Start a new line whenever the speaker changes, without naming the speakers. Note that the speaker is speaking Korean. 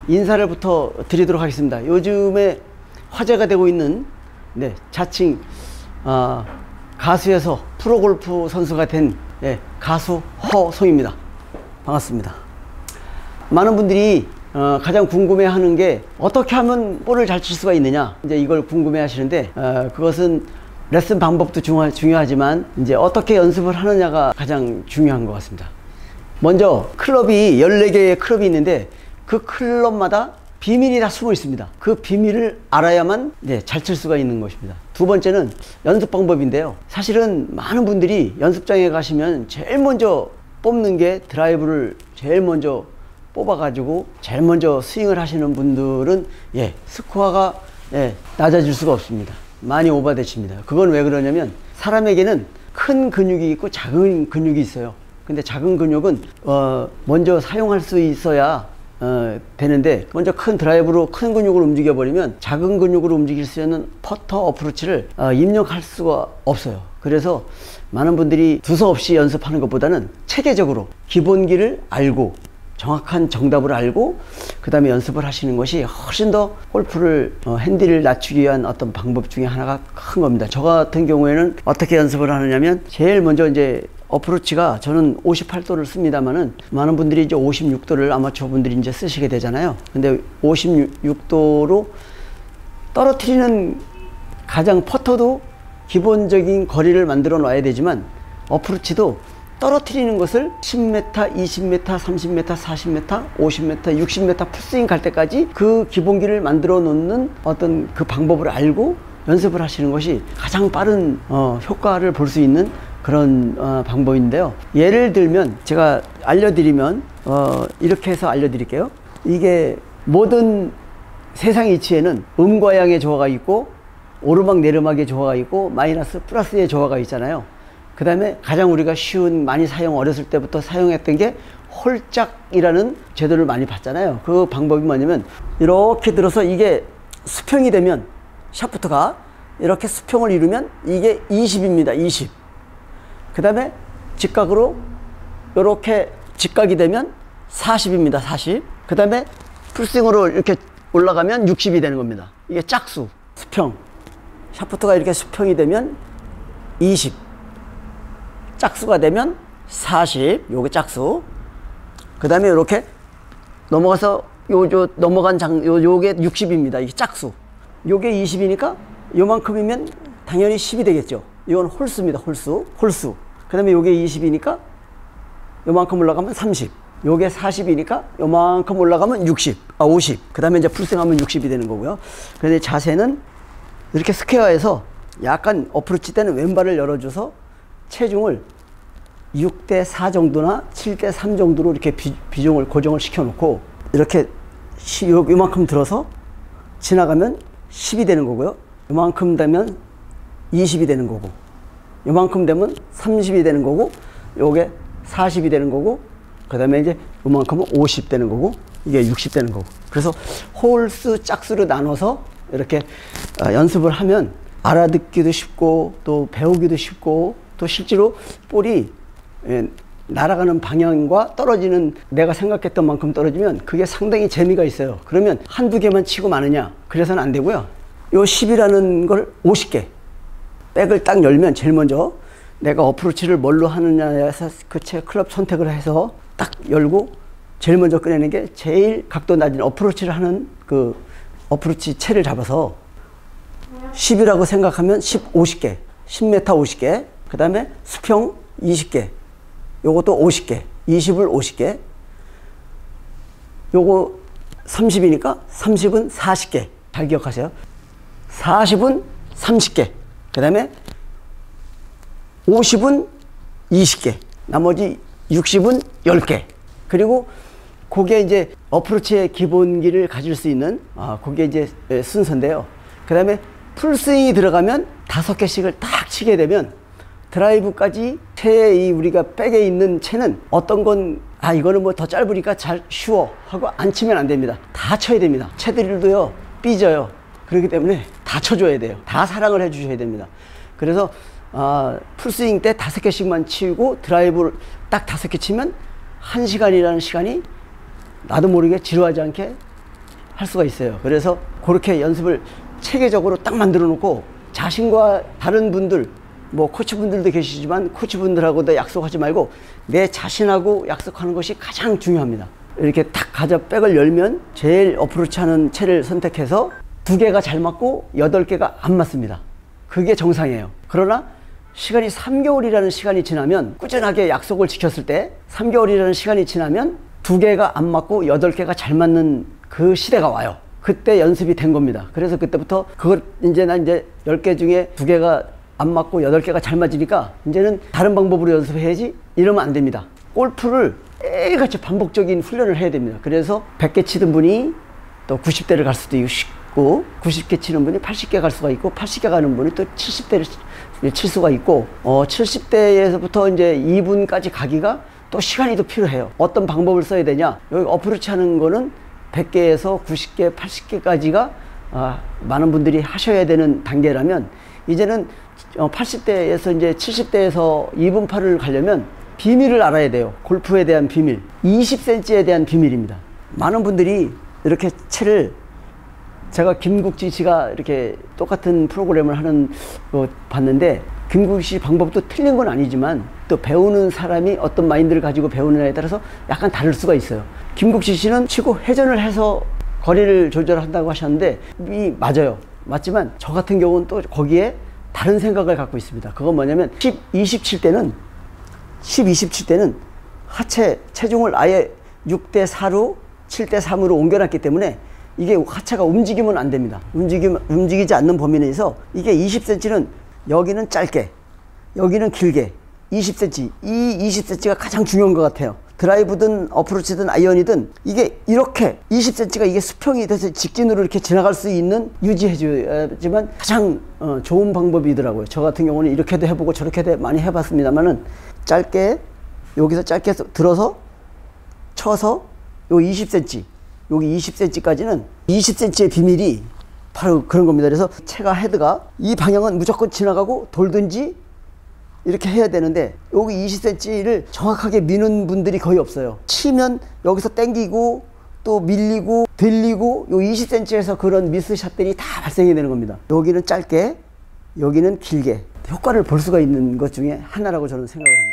인사를부터 드리도록 하겠습니다. 요즘에 화제가 되고 있는 자칭 가수에서 프로골프 선수가 된 가수 허송입니다. 반갑습니다. 많은 분들이 가장 궁금해하는 게 어떻게 하면 볼을 잘 칠 수가 있느냐, 이제 이걸 궁금해하시는데 그것은 레슨 방법도 중요하지만 이제 어떻게 연습을 하느냐가 가장 중요한 것 같습니다. 먼저 클럽이 14개의 클럽이 있는데 그 클럽마다 비밀이 다 숨어 있습니다. 그 비밀을 알아야만 잘 칠 수가 있는 것입니다. 두 번째는 연습 방법인데요. 사실은 많은 분들이 연습장에 가시면 제일 먼저 뽑는 게 드라이브를 제일 먼저 뽑아가지고 제일 먼저 스윙을 하시는 분들은 스코어가 낮아질 수가 없습니다. 많이 오버되십니다. 그건 왜 그러냐면 사람에게는 큰 근육이 있고 작은 근육이 있어요. 근데 작은 근육은 먼저 사용할 수 있어야 되는데 먼저 큰 드라이브로 큰 근육을 움직여 버리면 작은 근육으로 움직일 수 있는 퍼터 어프로치를 입력할 수가 없어요. 그래서 많은 분들이 두서없이 연습하는 것보다는 체계적으로 기본기를 알고 정확한 정답을 알고 그 다음에 연습을 하시는 것이 훨씬 더 골프를 핸디를 낮추기 위한 어떤 방법 중에 하나가 큰 겁니다. 저 같은 경우에는 어떻게 연습을 하느냐면 제일 먼저 이제 어프로치가 저는 58도를 씁니다만은 많은 분들이 이제 56도를 아마추어 분들이 이제 쓰시게 되잖아요. 근데 56도로 떨어뜨리는 가장 퍼터도 기본적인 거리를 만들어 놔야 되지만 어프로치도 떨어뜨리는 것을 10m, 20m, 30m, 40m, 50m, 60m 풀스윙 갈 때까지 그 기본기를 만들어 놓는 어떤 그 방법을 알고 연습을 하시는 것이 가장 빠른 효과를 볼 수 있는 그런 방법인데요. 예를 들면 제가 알려드리면 이렇게 해서 알려드릴게요. 이게 모든 세상 이치에는 음과 양의 조화가 있고 오르막 내리막의 조화가 있고 마이너스 플러스의 조화가 있잖아요. 그 다음에 가장 우리가 쉬운 많이 어렸을 때부터 사용했던 게 홀짝이라는 제도를 많이 봤잖아요. 그 방법이 뭐냐면 이렇게 들어서 이게 수평이 되면 샤프트가 이렇게 수평을 이루면 이게 20입니다. 20. 그 다음에 직각으로 이렇게 직각이 되면 40입니다. 40. 그 다음에 풀스윙으로 이렇게 올라가면 60이 되는 겁니다. 이게 짝수, 수평. 샤프트가 이렇게 수평이 되면 20. 짝수가 되면 40. 요게 짝수. 그 다음에 이렇게 넘어가서 넘어간 요게 60입니다. 이게 짝수. 요게 20이니까 요만큼이면 당연히 10이 되겠죠. 이건 홀수입니다. 홀수. 그 다음에 요게 20이니까 요만큼 올라가면 30. 요게 40이니까 요만큼 올라가면 50. 그 다음에 이제 풀스윙하면 60이 되는 거고요. 그런데 자세는 이렇게 스퀘어에서 약간 어프로치 때는 왼발을 열어줘서 체중을 6대4 정도나 7대3 정도로 이렇게 고정을 시켜놓고 이렇게 요만큼 들어서 지나가면 10이 되는 거고요. 요만큼 되면 20이 되는 거고 요만큼 되면 30이 되는 거고 요게 40이 되는 거고 그 다음에 이제 요만큼은 50 되는 거고 이게 60 되는 거고 그래서 홀수 짝수로 나눠서 이렇게 연습을 하면 알아듣기도 쉽고 또 배우기도 쉽고 또 실제로 볼이 날아가는 방향과 떨어지는 내가 생각했던 만큼 떨어지면 그게 상당히 재미가 있어요. 그러면 한두 개만 치고 마느냐 그래서는 안 되고요. 요 10이라는 걸 50개 백을 딱 열면 제일 먼저 내가 어프로치를 뭘로 하느냐에서 그 클럽 선택을 해서 딱 열고 제일 먼저 꺼내는 게 제일 각도 낮은 어프로치를 하는 그 어프로치 채를 잡아서 10이라고 생각하면 50개 10m 50개 그 다음에 수평 20개 요것도 50개 20을 50개 요거 30이니까 30은 40개 잘 기억하세요. 40은 30개 그 다음에 50은 20개 나머지 60은 10개 그리고 그게 이제 어프로치의 기본기를 가질 수 있는 그게 이제 순서인데요. 그 다음에 풀스윙이 들어가면 5개씩을 딱 치게 되면 드라이브까지 채에 우리가 백에 있는 채는 어떤 건 이거는 뭐 더 짧으니까 잘 쉬워 하고 안 치면 안 됩니다. 다 쳐야 됩니다. 채들도요 삐져요. 그렇기 때문에 다 쳐줘야 돼요. 다 사랑을 해주셔야 됩니다. 그래서 풀스윙 때 5개씩만 치고 드라이브를 딱 5개 치면 1시간이라는 시간이 나도 모르게 지루하지 않게 할 수가 있어요. 그래서 그렇게 연습을 체계적으로 딱 만들어 놓고 자신과 다른 분들, 뭐 코치분들도 계시지만 코치분들하고도 약속하지 말고 내 자신하고 약속하는 것이 가장 중요합니다. 이렇게 탁 가져 백을 열면 제일 어프로치 하는 채를 선택해서 2개가 잘 맞고 8개가 안 맞습니다. 그게 정상이에요. 그러나 시간이 3개월이라는 시간이 지나면, 꾸준하게 약속을 지켰을 때 3개월이라는 시간이 지나면 2개가 안 맞고 8개가 잘 맞는 그 시대가 와요. 그때 연습이 된 겁니다. 그래서 그때부터 그걸 이제 난 이제 10개 중에 2개가 안 맞고 8개가 잘 맞으니까 이제는 다른 방법으로 연습해야지, 이러면 안 됩니다. 골프를 매일같이 반복적인 훈련을 해야 됩니다. 그래서 100개 치던 분이 또 90대를 갈 수도 있고, 90개 치는 분이 80개 갈 수가 있고, 80개 가는 분이 또 70대를 칠 수가 있고, 70대에서부터 이제 2분까지 가기가 또 시간이 더 필요해요. 어떤 방법을 써야 되냐, 여기 어프로치 하는 거는 100개에서 90개, 80개까지가 많은 분들이 하셔야 되는 단계라면, 이제는 80대에서 이제 70대에서 2분 8을 가려면 비밀을 알아야 돼요. 골프에 대한 비밀, 20cm에 대한 비밀입니다. 많은 분들이 이렇게 채를, 제가 김국지 씨가 이렇게 똑같은 프로그램을 하는 거 봤는데, 김국지 씨 방법도 틀린 건 아니지만 또 배우는 사람이 어떤 마인드를 가지고 배우느냐에 따라서 약간 다를 수가 있어요. 김국지 씨는 치고 회전을 해서 거리를 조절한다고 하셨는데 맞아요. 맞지만 저 같은 경우는 또 거기에 다른 생각을 갖고 있습니다. 그건 뭐냐면 10, 20 칠 때는 하체 체중을 아예 6대 4로 7대 3으로 옮겨놨기 때문에 이게 하체가 움직이면 안 됩니다. 움직이지 않는 범위 내에서 이게 20cm는 여기는 짧게, 여기는 길게 20cm, 이 20cm가 가장 중요한 것 같아요. 드라이브든 어프로치든 아이언이든 이게 이렇게 20cm가 이게 수평이 돼서 직진으로 이렇게 지나갈 수 있는, 유지해줘야지만 가장 좋은 방법이더라고요. 저 같은 경우는 이렇게도 해보고 저렇게도 많이 해봤습니다만은, 짧게, 여기서 짧게 들어서 쳐서 요 20cm, 여기 20cm까지는 20cm의 비밀이 바로 그런 겁니다. 그래서 채가, 헤드가 이 방향은 무조건 지나가고 돌든지 이렇게 해야 되는데, 여기 20cm를 정확하게 미는 분들이 거의 없어요. 치면 여기서 당기고 또 밀리고 들리고, 요 20cm에서 그런 미스샷들이 다 발생이 되는 겁니다. 여기는 짧게, 여기는 길게 효과를 볼 수가 있는 것 중에 하나라고 저는 생각을 합니다.